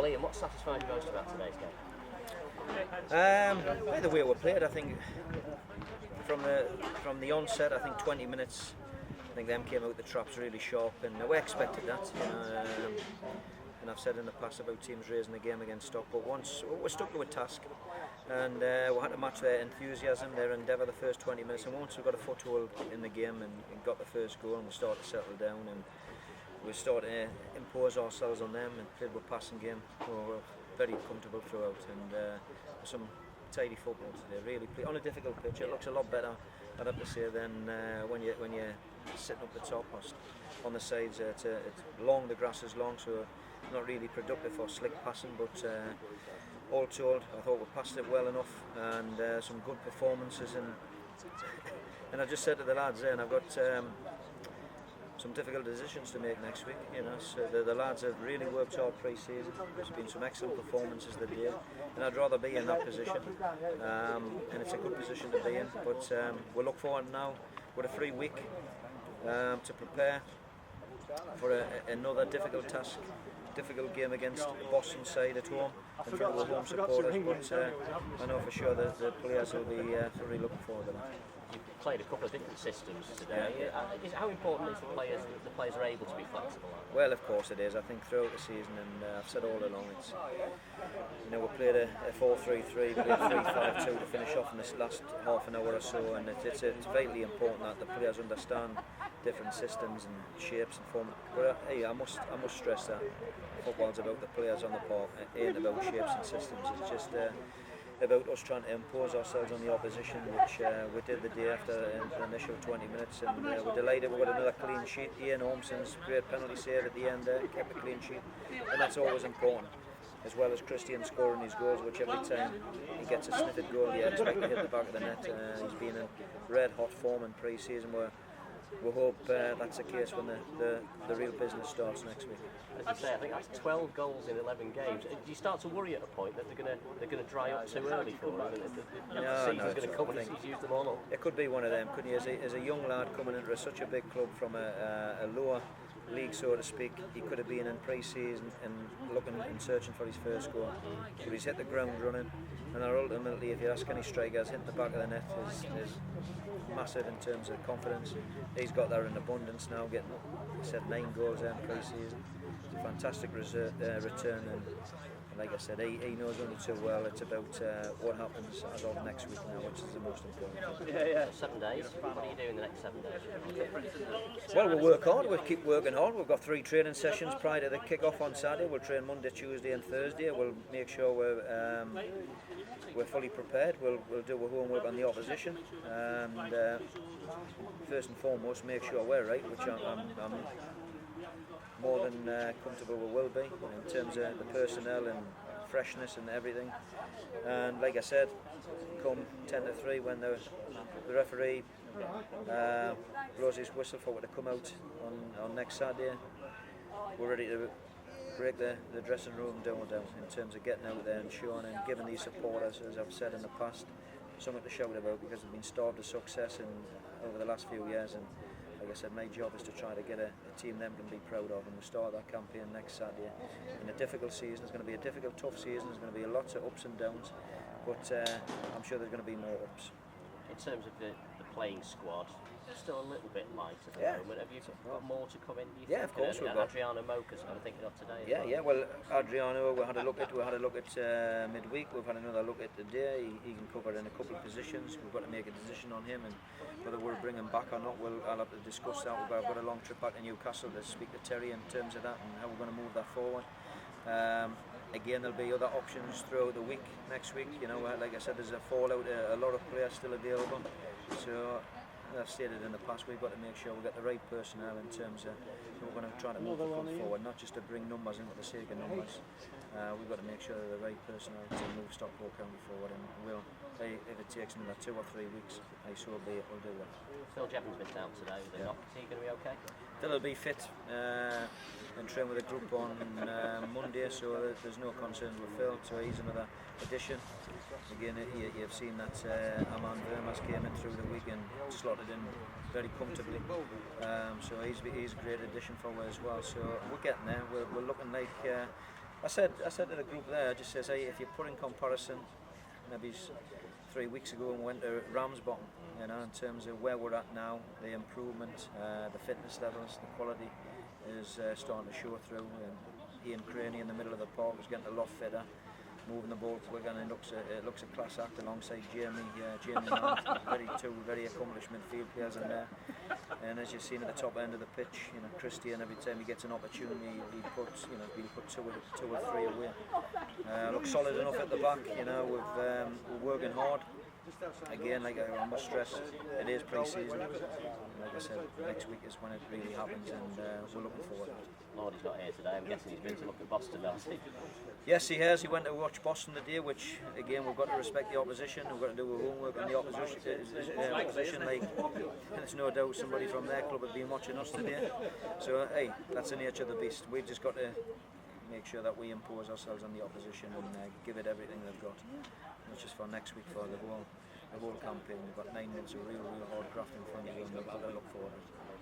Well, Ian, what satisfied you most about today's game? The way we played, I think, from the onset, I think 20 minutes, I think them came out the traps really sharp, and we expected that. And I've said in the past about teams raising the game against Stock, but once we stuck to a task, and we had to match their enthusiasm, their endeavour the first 20 minutes, and once we got a foothold in the game and got the first goal, and we started to settle down, and we started to impose ourselves on them and played with passing game. We were very comfortable throughout, and some tidy football today. Really play on a difficult pitch. It looks a lot better, I'd have to say, than when you're sitting up the top or on the sides. It's long. The grass is long, so not really productive for slick passing. But all told, I thought we passed it well enough, and some good performances. And I just said to the lads there, and I've got some difficult decisions to make next week. So the lads have really worked hard pre-season. There's been some excellent performances this year, and I'd rather be in that position. And it's a good position to be in. But we'll look forward now with a free week to prepare for another difficult task, difficult game against the Boston side at home in front of the home supporters. But I know for sure that the players will be really looking forward to that. You've played a couple of different systems today. How important is the players are able to be flexible? Well, of course it is. I think throughout the season, and I've said all along, it's we played a 4-3-3, played 3-5-2 to finish off in this last half an hour or so, and it's vitally important that the players understand different systems and shapes and form. But I must stress that football's about the players on the park. It ain't about shapes and systems. It's just about us trying to impose ourselves on the opposition, which we did the day after the initial 20 minutes, and we're delighted we got another clean sheet. Ian Holmeson's great penalty save at the end there, kept a clean sheet, and that's always important, as well as Christian scoring his goals, which every time he gets a sniff at goal, you expect to hit the back of the net. He's been in red hot form in pre-season. We hope that's the case when the real business starts next week. As you say, I think that's 12 goals in 11 games. Do you start to worry at a point that they're going to dry up too early for him? The season's going to come and he's used them all up. It could be one of them, couldn't you? As a young lad coming into such a big club from a lower league, so to speak, he could have been in pre-season and looking and searching for his first goal. But he's hit the ground running, and ultimately, if you ask any strikers, hitting the back of the net is massive in terms of confidence. He's got that in abundance now, getting, he said, 9 goals in pre-season. It's a fantastic return, and like I said, he knows only too well. It's about what happens as of next week now, which is the most important thing. 7 days. What do you do in the next 7 days? Well, we'll work hard. We'll keep working hard. We've got 3 training sessions prior to the kick-off on Saturday. We'll train Monday, Tuesday and Thursday. We'll make sure we're fully prepared. We'll do our homework on the opposition, and first and foremost make sure we're right, which I'm more than comfortable we will be in terms of the personnel and freshness and everything. And like I said, come 10-3 when the referee blows his whistle for it to come out on next Saturday, we're ready to break the dressing room down in terms of getting out there and showing and giving these supporters, as I've said in the past, something to shout about, because they've been starved of success over the last few years. And like I said, my job is to try to get a team them can be proud of, and we'll start that campaign next Saturday in a difficult season. It's going to be a difficult, tough season. There's going to be lots of ups and downs, but I'm sure there's going to be more ups. In terms of the playing squad, still a little bit light at the moment. Have you got more to come in? Yeah, of course we've got. Adriano Mocha's I'm thinking of today. Yeah. Well, Adriano, we had a look at midweek. We've had another look at today. He can cover in a couple of positions. We've got to make a decision on him, and whether we'll bring him back or not, I'll have to discuss that. I've got a long trip back to Newcastle to speak to Terry in terms of that and how we're going to move that forward. Again, there'll be other options throughout the week. Next week, like I said, there's a fallout. A lot of players still available, so. I've stated in the past, we've got to make sure we've got the right personnel in terms of we're going to try to move the club forward, not just to bring numbers in for the sake of numbers. We've got to make sure they're the right personnel to move Stockport County forward, and if it takes another 2 or 3 weeks, so be it, we'll do that. Phil Jevons been down today with a knock. Is he going to be okay? Phil will be fit and train with the group on Monday, so there's no concerns with Phil, so he's another addition. Again, you've seen that Aman Vermas came in through the week and slotted in very comfortably, so he's a great addition for us as well. So we're getting there. We're looking like I said to the group there, I just says, hey, if you put in comparison, maybe 3 weeks ago and went to Ramsbottom, you know, in terms of where we're at now, the improvement, the fitness levels, the quality is starting to show through. Ian Craney in the middle of the park is getting a lot fitter, moving the ball quicker, and it looks a class act alongside Jamie Mann. Two very accomplished midfield players in there. And as you've seen at the top end of the pitch, you know, Christian, every time he gets an opportunity, he'll put two or three away. Looks solid enough at the back, you know, we're working hard. Again, like I must stress, it is pre-season. Like I said, next week is when it really happens, and we're looking forward to it. Lordy's not here today. I'm guessing he's been to look at Boston, has he? Yes, he has. He went to watch Boston today, which again we've got to respect the opposition. We've got to do our homework on the opposition. Like, there's no doubt somebody from their club have been watching us today. So hey, that's the nature of the beast. We've just got to make sure that we impose ourselves on the opposition and give it everything they've got. Not just for next week, for the whole campaign. We've got 9 months of real hard graft in front of you, and we've got to look forward.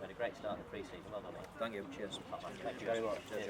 Had a great start in the pre-season. Well done, mate. Thank you. Cheers. Thank you very much. Cheers.